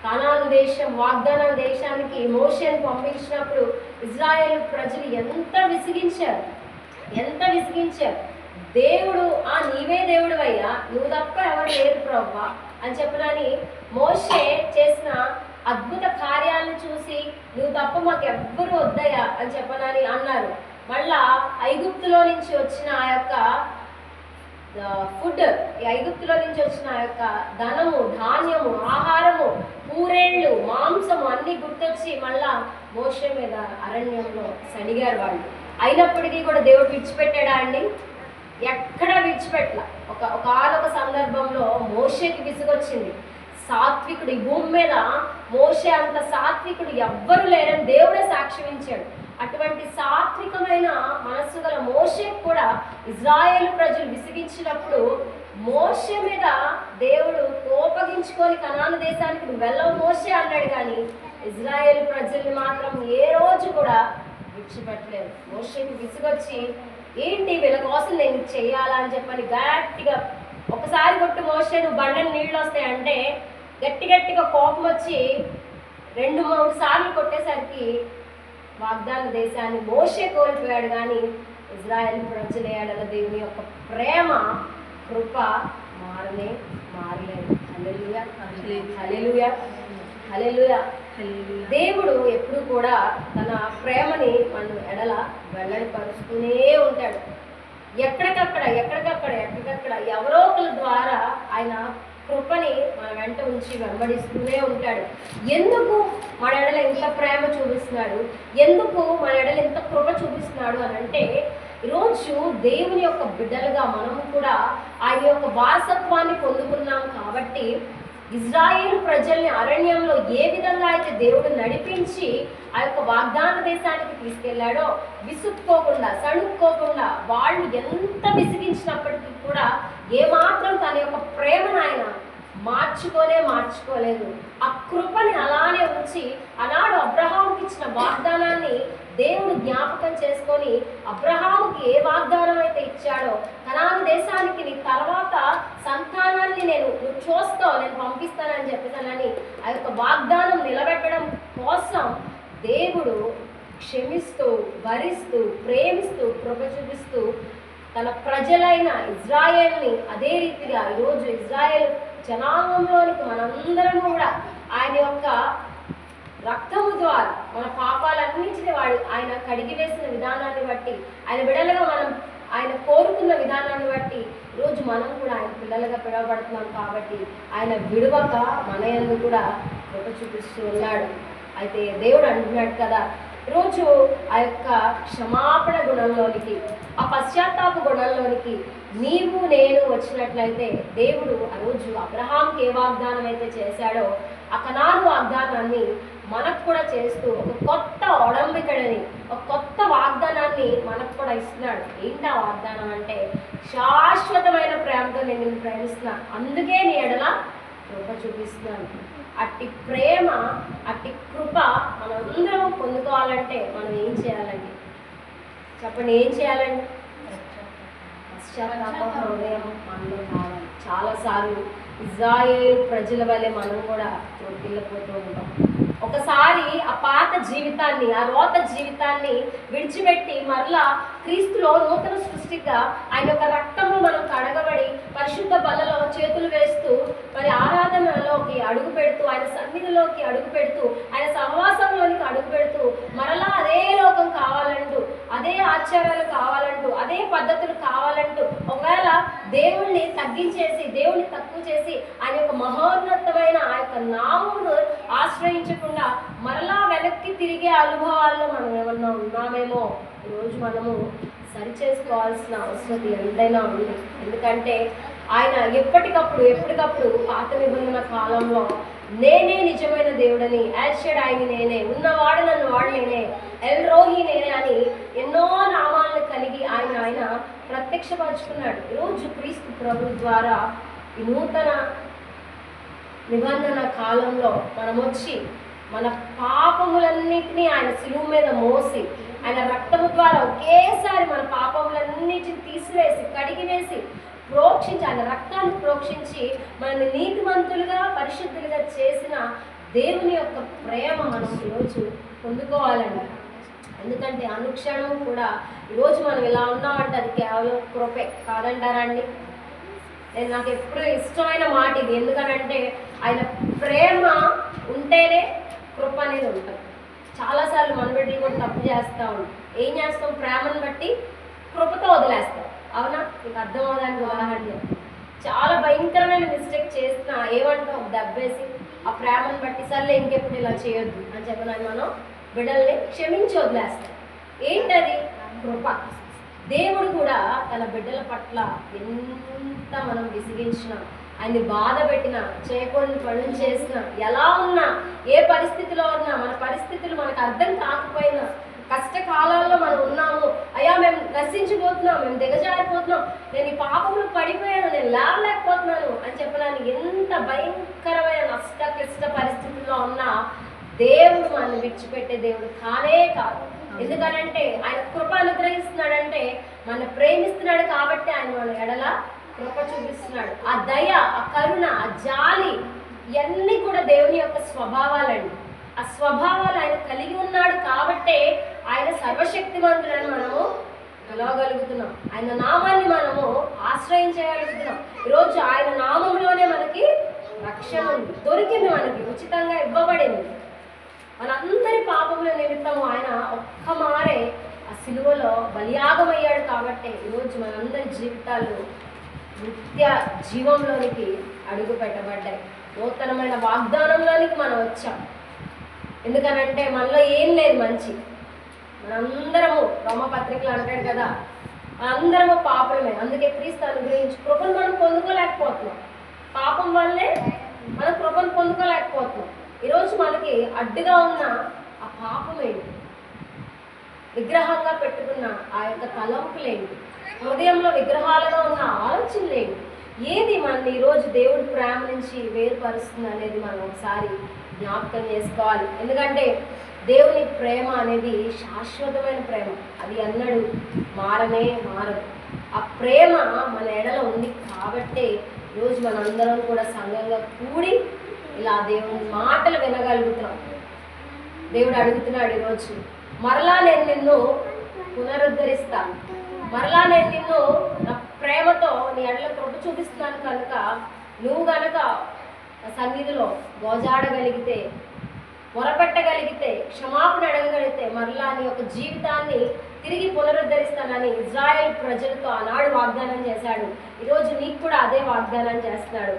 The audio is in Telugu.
కనాను దేశం, వాగ్దాన దేశానికి మోషేను పంపించినప్పుడు ఇజ్రాయేల్ ప్రజలు ఎంత విసిగించారు. దేవుడు నీవే దేవుడు అయ్యా, నువ్వు తప్ప ఎవరు లేరు ప్రభువా అని చెప్పనని మోషే చేసిన అద్భుత కార్యాలను చూసి నువ్వు తప్ప మాకు ఎవ్వరు వద్దయ్యా అని చెప్పనని అన్నారు. మళ్ళా ఐగుప్తులో నుంచి వచ్చిన ఆ యొక్క ఫుడ్, ఐగుప్తులో నుంచి వచ్చిన ఆ యొక్క ధనము, ధాన్యము, ఆహారము, పూరేళ్ళు, మాంసము అన్నీ గుర్తొచ్చి మళ్ళా మోషే మీద అరణ్యంలో సడిగారు వాళ్ళు. అయినప్పటికీ కూడా దేవుడు విడిచిపెట్టాడా అండి? ఎక్కడ విడిచిపెట్టల. ఒకనొక సందర్భంలో మోషేకి విసుగొచ్చింది. సాత్వికుడు, ఈ భూమి మీద మోషే అంత సాత్వికుడు ఎవ్వరు లేరని దేవుడే సాక్ష్యమించాడు. అటువంటి సాత్వికమైన మనస్సు గల మోషేకి కూడా ఇజ్రాయేలు ప్రజలు విసిగించినప్పుడు మోషే మీద దేవుడు కోపగించుకొని కనాను దేశానికి నువ్వు వెళ్ళవు మోషే అన్నాడు. కానీ ఇజ్రాయేలు ప్రజల్ని మాత్రం ఏ రోజు కూడా విడిచిపెట్టలేదు. మోషేకి విసుగొచ్చి ఏంటి వీళ్ళ కోసం నేను చెయ్యాలా అని చెప్పని గట్టిగా ఒకసారి కొట్టి మోషే నువ్వు బండని నీళ్ళు వస్తాయంటే గట్టిగా కోపం వచ్చి 2-3 సార్లు కొట్టేసరికి వాగ్దాన దేశాన్ని మోషే కోల్పోయాడు. కానీ ఇజ్రాయేల్ ప్రజల ఎడల దేవుని యొక్క ప్రేమ, కృప మారలేదు. హల్లెలూయా, హల్లెలూయా, హల్లెలూయా. దేవుడు ఎప్పుడు కూడా తన ప్రేమని మన ఎడల వెల్లడిపరుస్తూనే ఉంటాడు. ఎక్కడికక్కడ ఎవరో ఒకరి ద్వారా ఆయన కృపని మన వెంట ఉంచి వెంబడిస్తూనే ఉంటాడు. ఎందుకు మన ఎడల ఇంత ప్రేమ చూపిస్తున్నాడు, ఎందుకు మన ఎడల ఇంత కృప చూపిస్తున్నాడు అని అంటే, ఈరోజు దేవుని యొక్క బిడ్డలుగా మనము కూడా ఆయన యొక్క వారసత్వాన్ని పొందుకున్నాం కాబట్టి ఇజ్రాయేలు ప్రజల్ని అరణ్యంలో ఏ విధంగా అయితే దేవుడు నడిపించి ఆ యొక్క వాగ్దాన దేశానికి తీసుకెళ్లాడో విసుక్కోకుండా, సణుక్కోకుండా, వాళ్ళు ఎంత విసిగించినప్పటికీ కూడా ఏమాత్రం తన యొక్క ప్రేమను ఆయన మార్చుకోలేదు. ఆ కృపని అలానే ఉంచి ఆనాడు అబ్రహాముకి ఇచ్చిన వాగ్దానాన్ని దేవుడు జ్ఞాపకం చేసుకొని అబ్రహాముకి ఏ వాగ్దానం అయితే ఇచ్చాడో కనాను దేశానికి నీ తర్వాత సంతానాన్ని నువ్వు చూస్తావు, నేను పంపిస్తానని చెప్పేసానని ఆ యొక్క వాగ్దానం నిలబెట్టడం కోసం దేవుడు క్షమిస్తూ, భరిస్తూ, ప్రేమిస్తూ, కృప చూపిస్తూ తన ప్రజలైన ఇజ్రాయేల్ని అదే రీతిగా ఈరోజు ఇజ్రాయేల్ జనాంగంలోనికి మనందరం కూడా ఆయన యొక్క రక్తము ద్వారా మన పాపాలన్నింటినీ ఆయన కడిగి వేసిన విధానాన్ని బట్టి, ఆయన బిడ్డలుగా మనం ఆయన కోరుకున్న విధానాన్ని బట్టి ఈరోజు మనం కూడా ఆయన పిల్లలుగా పిలువబడుతున్నాం. కాబట్టి ఆయన విడువక మన యందు కూడా కృప చూపిస్తూ ఉన్నాడు. అయితే దేవుడు అంటున్నాడు కదా, ఈరోజు ఆ యొక్క క్షమాపణ గుణంలోనికి, ఆ పశ్చాత్తాప గుణంలోనికి నీవు నేను వచ్చినట్లయితే దేవుడు ఆ రోజు అబ్రహాంకి ఏ వాగ్దానం అయితే చేశాడో ఆ కనాను వాగ్దానాన్ని మనకు కూడా చేస్తూ ఒక కొత్త ఒడంబికడని, ఒక కొత్త వాగ్దానాన్ని మనకు కూడా ఇస్తున్నాడు. ఏంటి ఆ వాగ్దానం అంటే, శాశ్వతమైన ప్రేమతో నేను నిన్ను ప్రేమిస్తున్నాను, అందుకే నీ ఎడల కృప చూపిస్తున్నాను. అట్టి ప్రేమ, అట్టి కృప మనందరం పొందుకోవాలంటే మనం ఏం చేయాలండి? చెప్పండి, ఏం చేయాలండి? పశ్చాత్తాప హృదయం మనలో కావాలి. చాలాసార్లు ఇజ్రాయేల్ ప్రజల వల్లే మనం కూడా చోటుకెళ్ళిపోతూ ఉంటాం. ఒకసారి ఆ పాత జీవితాన్ని, ఆ రోత జీవితాన్ని విడిచిపెట్టి మరలా క్రీస్తులో నూతన సృష్టిగా ఆయన యొక్క రక్తంలో మనం కడగబడి పరిశుద్ధ బలలో చేతులు వేస్తూ మరి ఆరాధనలోకి అడుగు పెడుతూ, ఆయన సన్నిధిలోకి అడుగు పెడుతూ, ఆయన సహవాసంలోనికి అడుగు పెడుతూ మరలా అదే లోకం కావాలంటూ, అదే ఆచారాలు కావాలంటూ, అదే పద్ధతులు కావాలంటూ, ఒకవేళ దేవుణ్ణి తగ్గించేసి, దేవుణ్ణి తక్కువ చేసి ఆయన యొక్క మహోన్నతమైన ఆ యొక్క నామమును ఆశ్రయించకుండా మరలా వెనక్కి తిరిగే అనుభవాల్లో మనం ఏమన్నా ఉన్నామేమో ఈరోజు మనము సరిచేసుకోవాల్సిన అవసరం ఎంతైనా ఉంది. ఎందుకంటే ఆయన ఎప్పటికప్పుడు పాత నిబంధన కాలంలో నేనే నిజమైన దేవుడని, ఎల్షడాయి నేనే, ఉన్నవాడు నన్ను వాడు నేనే, ఎల్ రోహి నేనే అని ఎన్నో నామాలను కలిగి ఆయన ప్రత్యక్షపరుచుకున్నాడు. ఈరోజు క్రీస్తు ప్రభు ద్వారా ఈ నూతన నిబంధన కాలంలో మనం వచ్చి మన పాపములన్నిటినీ ఆయన శిలువ మీద మోసి ఆయన రక్తము ద్వారా ఒకేసారి మన పాపములన్నిటిని తీసివేసి, కడిగివేసి, ప్రోక్షించి, ఆయన రక్తాన్ని ప్రోక్షించి మనల్ని నీతిమంతులుగా, పరిశుద్ధులుగా చేసిన దేవుని యొక్క ప్రేమ మనం ఈరోజు పొందుకోవాలండి. ఎందుకంటే అనుక్షణం కూడా ఈరోజు మనం ఇలా ఉన్నామంటే అది కేవలం కృపే కాదంటారా అండి? నాకు ఎప్పుడు ఇష్టమైన మాట ఇది. ఎందుకనంటే ఆయన ప్రేమ ఉంటేనే కృప అనేది ఉంటుంది. చాలాసార్లు మన బిడ్డలు కూడా తప్పు చేస్తూ ఉంటాం. ఏం చేస్తాం? ప్రేమను బట్టి కృపతో వదిలేస్తాం. అవునా? మీకు అర్థం అవడానికి ఉదాహరణ, చాలా భయంకరమైన మిస్టేక్ చేస్తున్నా ఏమంటాం? దెబ్బేసి ఆ ప్రేమను బట్టి సర్లే ఇంకెప్పుడు ఇలా చేయొద్దు అని చెప్పినాను మనం బిడ్డల్ని క్షమించి వదిలేస్తాం. ఏంటది? కృప. దేవుడు కూడా తన బిడ్డల పట్ల ఎంత మనం విసిగించినా, ఆయన్ని బాధ పెట్టినా, చేయకూడని పనులు చేసినా, ఎలా ఉన్నా, ఏ పరిస్థితిలో ఉన్నా, మన పరిస్థితులు మనకు అర్థం కాకపోయినా, కష్టకాలాల్లో మనం ఉన్నాము, అయ్యా మేము నశించిపోతున్నాం, మేము దిగజారిపోతున్నాం, నేను ఈ పాపంలో పడిపోయాను, నేను లేవలేకపోతున్నాను అని చెప్పడానికి ఎంత భయంకరమైన క్లిష్ట పరిస్థితుల్లో ఉన్నా దేవుడు మనల్ని విడిచిపెట్టే దేవుడు కానే కాదు. ఎందుకనంటే ఆయన కృప అనుగ్రహిస్తున్నాడంటే మన ప్రేమిస్తున్నాడు కాబట్టి ఆయన మన ఎడల కృప చూపిస్తున్నాడు. ఆ దయ, ఆ కరుణ, ఆ జాలి ఇవన్నీ కూడా దేవుని యొక్క స్వభావాలండి. ఆ స్వభావాలు ఆయన కలిగి ఉన్నాడు కాబట్టే ఆయన సర్వశక్తిమంతుడని మనము పిలవగలుగుతున్నాం. ఆయన నామాన్ని మనము ఆశ్రయించగలుగుతున్నాం. ఈరోజు ఆయన నామంలోనే మనకి రక్షణ ఉంది, దొరికింది, మనకి ఉచితంగా ఇవ్వబడింది. మనందరి పాపముల నిమిత్తము ఆయన ఒక్క మారే ఆ సిలువలో బలియాగమయ్యాడు కాబట్టి ఈరోజు మనందరి జీవితాలు నిత్య జీవంలోనికి అడుగు పెట్టబడ్డాయి. నూతనమైన వాగ్దానంలోనికి మనం వచ్చాం. ఎందుకనంటే మనలో ఏం లేదు మంచి. మనందరము రోమపత్రికలు అంటాడు కదా, మనందరము పాపలమే. అందుకే క్రీస్తు అనుగ్రహించి కృపను మనం పొందుకోలేకపోతున్నాం. పాపం వల్లే మనం కృపను పొందుకోలేకపోతున్నాం. ఈరోజు మనకి అడ్డుగా ఉన్న ఆ పాపమేంటి? విగ్రహంగా పెట్టుకున్న ఆ యొక్క తలంపులేంటి? హృదయంలో విగ్రహాలుగా ఉన్న ఆలోచనలేంటి? ఏది మన ఈరోజు దేవుడి ప్రేమ నుంచి వేరుపరుస్తుంది అనేది మనం ఒకసారి జ్ఞాపకం చేసుకోవాలి. ఎందుకంటే దేవుని ప్రేమ అనేది శాశ్వతమైన ప్రేమ, అది అన్నడు మారనే మారదు. ఆ ప్రేమ మన ఎడల ఉంది కాబట్టే ఈరోజు మనందరం కూడా సంఘంగా కూడి ఇలా దేవుని మాటలు వినగలుగుతున్నాం. దేవుడు అడుగుతున్నాడు ఈరోజు, మరలా నేను నిన్ను పునరుద్ధరిస్తాను, మరలా నేను నిన్ను నా ప్రేమతో నీ ఎడల కృప చూపిస్తున్నాను కనుక నువ్వు కనుక సన్నిధిలో గోజాడగలిగితే, మొరపెట్టగలిగితే, క్షమాపణ అడగగలిగితే మరలా నీ యొక్క జీవితాన్ని తిరిగి పునరుద్ధరిస్తానని ఇజ్రాయెల్ ప్రజలతో ఆనాడు వాగ్దానం చేశాడు. ఈరోజు నీకు కూడా అదే వాగ్దానం చేస్తున్నాడు.